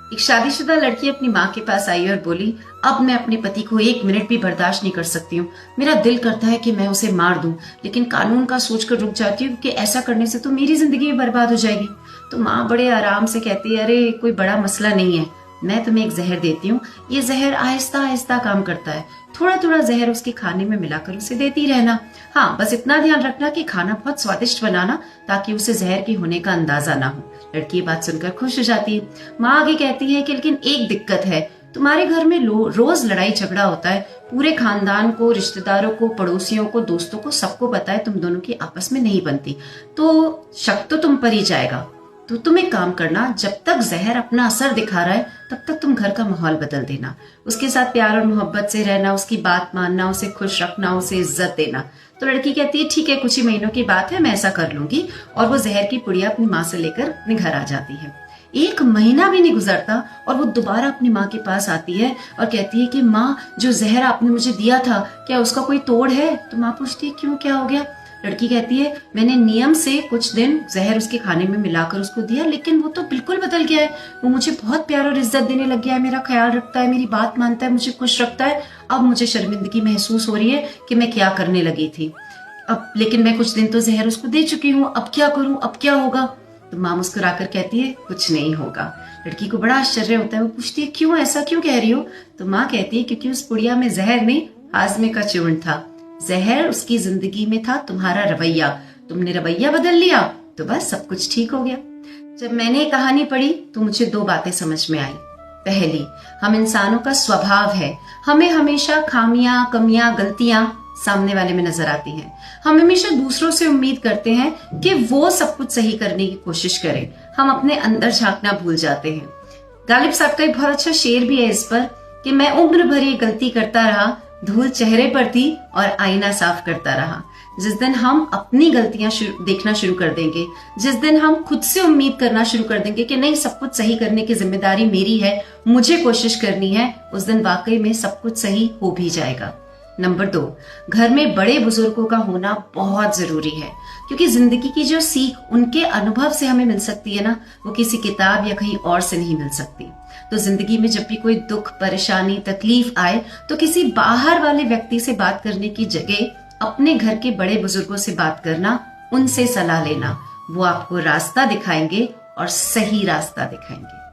एक शादीशुदा लड़की अपनी माँ के पास आई और बोली, अब मैं अपने पति को 1 मिनट भी बर्दाश्त नहीं कर सकती हूँ। मेरा दिल करता है कि मैं उसे मार दूं, लेकिन कानून का सोचकर रुक जाती हूँ कि ऐसा करने से तो मेरी जिंदगी भी बर्बाद हो जाएगी। तो माँ बड़े आराम से कहती है, अरे कोई बड़ा मसला नहीं है, मैं तुम्हें एक जहर देती हूँ। ये जहर आहिस्ता आहिस्ता काम करता है, थोड़ा थोड़ा जहर उसके खाने में मिलाकर उसे देती रहना। हाँ, बस इतना ध्यान रखना कि खाना बहुत स्वादिष्ट बनाना, ताकि उसे जहर के होने का अंदाजा ना हो। लड़की ये बात सुनकर खुश हो जाती है। माँ आगे कहती है कि लेकिन एक दिक्कत है, तुम्हारे घर में रोज लड़ाई झगड़ा होता है। पूरे खानदान को, रिश्तेदारों को, पड़ोसियों को, दोस्तों को, सबको पता है तुम दोनों की आपस में नहीं बनती, तो शक तो तुम पर ही जाएगा। तो तुम एक काम करना, जब तक जहर अपना असर दिखा रहा है तब तक तुम घर का माहौल बदल देना, उसके साथ प्यार और मोहब्बत से रहना, उसकी बात मानना, उसे खुश रखना, उसे इज्जत देना। तो लड़की कहती है, ठीक है, कुछ ही महीनों की बात है, मैं ऐसा कर लूंगी। और वो जहर की पुड़िया अपनी माँ से लेकर अपने घर आ जाती है। 1 महीना भी नहीं गुजरता और वो दोबारा अपनी माँ के पास आती है और कहती है कि माँ, जो जहर आपने मुझे दिया था, क्या उसका कोई तोड़ है? तो माँ पूछती है, क्यों, क्या हो गया? लड़की कहती है, मैंने नियम से कुछ दिन जहर उसके खाने में मिलाकर उसको दिया, लेकिन वो तो बिल्कुल बदल गया है। वो मुझे बहुत प्यार और इज्जत देने लग गया है, मेरा ख्याल रखता है, मेरी बात मानता है, मुझे खुश रखता है। अब मुझे शर्मिंदगी महसूस हो रही है कि मैं क्या करने लगी थी। अब लेकिन मैं कुछ दिन तो जहर उसको दे चुकी हूँ, अब क्या करूँ, अब क्या होगा? तो माँ मुस्कुराकर कहती है, कुछ नहीं होगा। लड़की को बड़ा आश्चर्य होता है। वो पूछती है, क्यों, ऐसा क्यों कह रही हो? तो माँ कहती है, क्योंकि उस पुड़िया में जहर नहीं, हाजमे का चूर्ण था। जहर उसकी जिंदगी में था तुम्हारा रवैया, तुमने रवैया बदल लिया तो बस सब कुछ ठीक हो गया। जब मैंने ये कहानी पढ़ी तो मुझे 2 बातें समझ में आई। पहली, हम इंसानों का स्वभाव है, हमें हमेशा खामियां, कमियां, गलतियां सामने वाले में नजर आती हैं। हम हमेशा दूसरों से उम्मीद करते हैं कि वो सब कुछ सही करने की कोशिश करें, हम अपने अंदर झांकना भूल जाते हैं। गालिब साहब का एक बहुत अच्छा शेर भी है इस पर कि मैं उम्र भर ये गलती करता रहा, धूल चेहरे पर थी और आईना साफ करता रहा। जिस दिन हम अपनी गलतियां देखना शुरू कर देंगे, जिस दिन हम खुद से उम्मीद करना शुरू कर देंगे कि नहीं, सब कुछ सही करने की जिम्मेदारी मेरी है, मुझे कोशिश करनी है, उस दिन वाकई में सब कुछ सही हो भी जाएगा। नंबर 2, घर में बड़े बुजुर्गों का होना बहुत जरूरी है, क्योंकि जिंदगी की जो सीख उनके अनुभव से हमें मिल सकती है ना, वो किसी किताब या कहीं और से नहीं मिल सकती। तो जिंदगी में जब भी कोई दुख, परेशानी, तकलीफ आए तो किसी बाहर वाले व्यक्ति से बात करने की जगह अपने घर के बड़े बुजुर्गों से बात करना, उनसे सलाह लेना। वो आपको रास्ता दिखाएंगे और सही रास्ता दिखाएंगे।